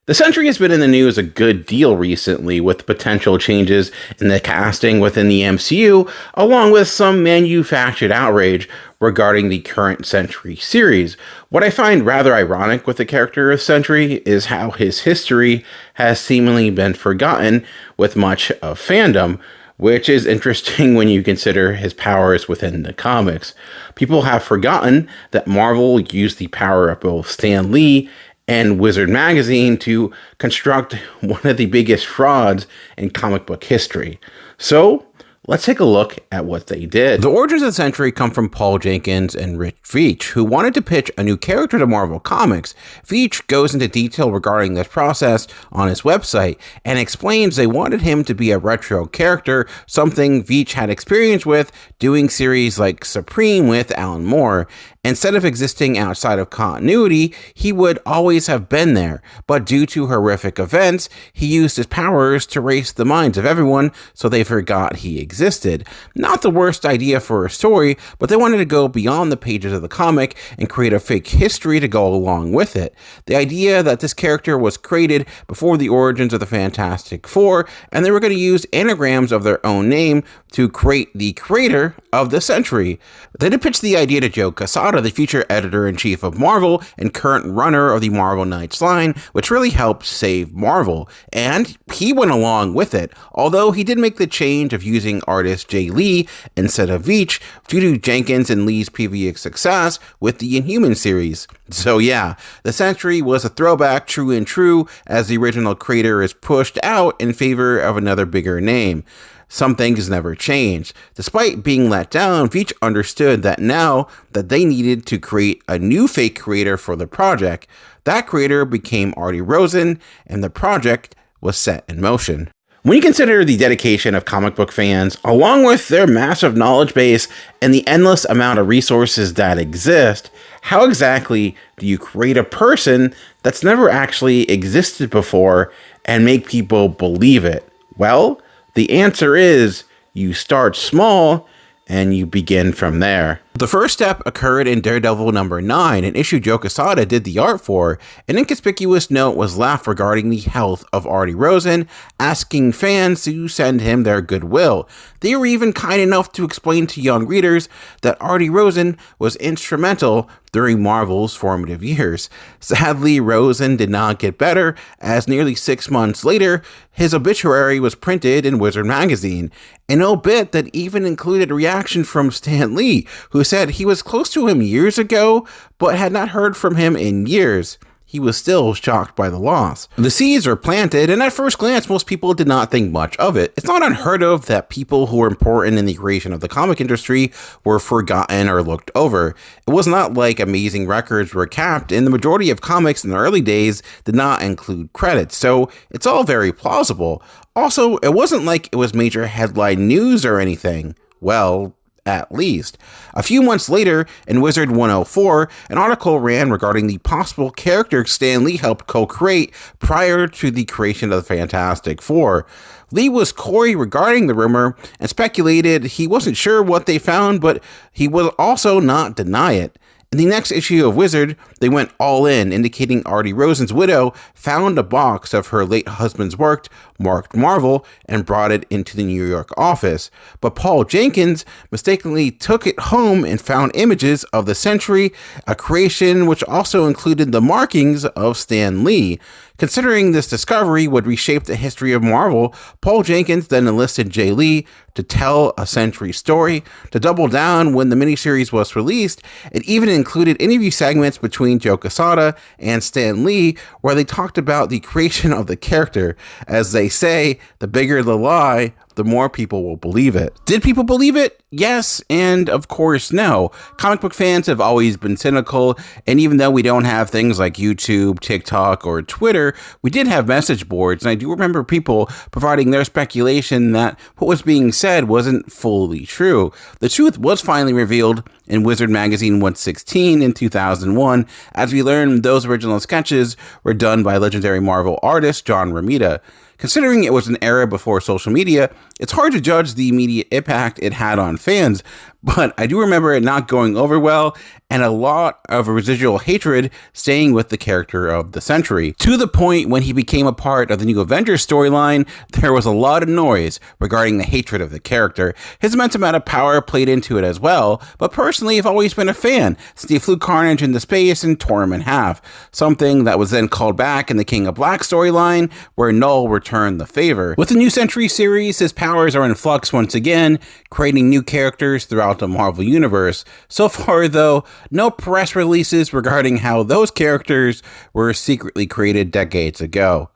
The Sentry has been in the news a good deal recently with potential changes in the casting within the MCU, along with some manufactured outrage regarding the current Sentry series. What I find rather ironic with the character of Sentry is how his history has seemingly been forgotten with much of fandom, which is interesting when you consider his powers within the comics. People have forgotten that Marvel used the power of both Stan Lee and Wizard Magazine to construct one of the biggest frauds in comic book history. So, let's take a look at what they did. The origins of the Sentry come from Paul Jenkins and Rich Veitch, who wanted to pitch a new character to Marvel Comics. Veitch goes into detail regarding this process on his website and explains they wanted him to be a retro character, something Veitch had experience with doing series like Supreme with Alan Moore. Instead of existing outside of continuity, he would always have been there, but due to horrific events, he used his powers to erase the minds of everyone so they forgot he existed. Not the worst idea for a story, but they wanted to go beyond the pages of the comic and create a fake history to go along with it. The idea that this character was created before the origins of the Fantastic Four, and they were going to use anagrams of their own name to create the creator of the Sentry. They did pitch the idea to Joe Quesada, the future editor-in-chief of Marvel and current runner of the Marvel Knights line, which really helped save Marvel, and he went along with it, although he did make the change of using artist Jay Lee instead of Veitch due to Jenkins and Lee's previous success with the Inhuman series. So yeah, the Sentry was a throwback true and true as the original creator is pushed out in favor of another bigger name. Some things never change. Despite being let down, Veitch understood that now that they needed to create a new fake creator for the project. That creator became Artie Rosen, and the project was set in motion. When you consider the dedication of comic book fans, along with their massive knowledge base and the endless amount of resources that exist, how exactly do you create a person that's never actually existed before and make people believe it? Well, the answer is you start small and you begin from there. The first step occurred in Daredevil number 9, an issue Joe Quesada did the art for. An inconspicuous note was left regarding the health of Artie Rosen, asking fans to send him their goodwill. They were even kind enough to explain to young readers that Artie Rosen was instrumental during Marvel's formative years. Sadly, Rosen did not get better, as nearly 6 months later, his obituary was printed in Wizard Magazine, an obit that even included a reaction from Stan Lee, who said he was close to him years ago, but had not heard from him in years. He was still shocked by the loss. The seeds were planted, and at first glance, most people did not think much of it. It's not unheard of that people who were important in the creation of the comic industry were forgotten or looked over. It was not like amazing records were capped, and the majority of comics in the early days did not include credits, so it's all very plausible. Also, it wasn't like it was major headline news or anything. Well, at least. A few months later, in Wizard 104, an article ran regarding the possible character Stan Lee helped co-create prior to the creation of the Fantastic Four. Lee was coy regarding the rumor and speculated he wasn't sure what they found, but he would also not deny it. In the next issue of Wizard, they went all in, indicating Artie Rosen's widow found a box of her late husband's work marked Marvel and brought it into the New York office. But Paul Jenkins mistakenly took it home and found images of the Sentry, a creation which also included the markings of Stan Lee. Considering this discovery would reshape the history of Marvel, Paul Jenkins then enlisted Jay Lee to tell a Sentry story. To double down when the miniseries was released, it even included interview segments between Joe Quesada and Stan Lee, where they talked about the creation of the character. As they say, the bigger the lie, the more people will believe it. Did people believe it? Yes, and of course no. Comic book fans have always been cynical, and even though we don't have things like YouTube, TikTok, or Twitter, we did have message boards, and I do remember people providing their speculation that what was being said wasn't fully true. The truth was finally revealed in Wizard Magazine 116 in 2001, as we learned those original sketches were done by legendary Marvel artist John Romita. Considering it was an era before social media, it's hard to judge the immediate impact it had on fans, but I do remember it not going over well and a lot of residual hatred staying with the character of the Sentry. To the point when he became a part of the New Avengers storyline, there was a lot of noise regarding the hatred of the character. His immense amount of power played into it as well, but personally I've always been a fan since he flew Carnage into space and tore him in half, something that was then called back in the King of Black storyline where Null returned the favor. With the new Sentry series, his powers are in flux once again, creating new characters throughout the Marvel Universe. So far though, no press releases regarding how those characters were secretly created decades ago.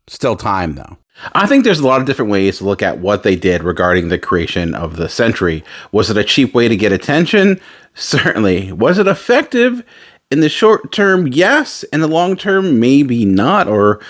Still time, though. I think there's a lot of different ways to look at what they did regarding the creation of the Sentry. Was it a cheap way to get attention? Certainly. Was it effective? In the short term, yes. In the long term, maybe not, or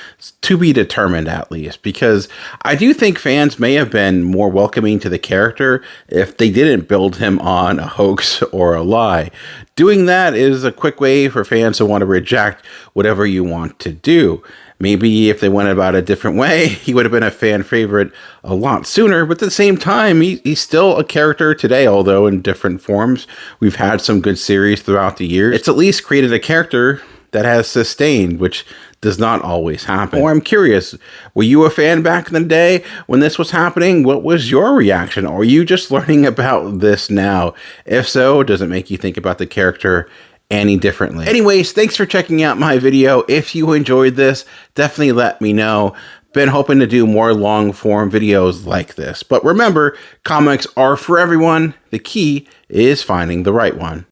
to be determined at least, because I do think fans may have been more welcoming to the character if they didn't build him on a hoax or a lie. Doing that is a quick way for fans to want to reject whatever you want to do. Maybe if they went about a different way, he would have been a fan favorite a lot sooner, but at the same time, he's still a character today, although in different forms. We've had some good series throughout the years. It's at least created a character that has sustained, which does not always happen. Or I'm curious, were you a fan back in the day when this was happening? What was your reaction? Or are you just learning about this now? If so, does it make you think about the character any differently? Anyways, thanks for checking out my video. If you enjoyed this, definitely let me know. Been hoping to do more long form videos like this. But remember, comics are for everyone. The key is finding the right one.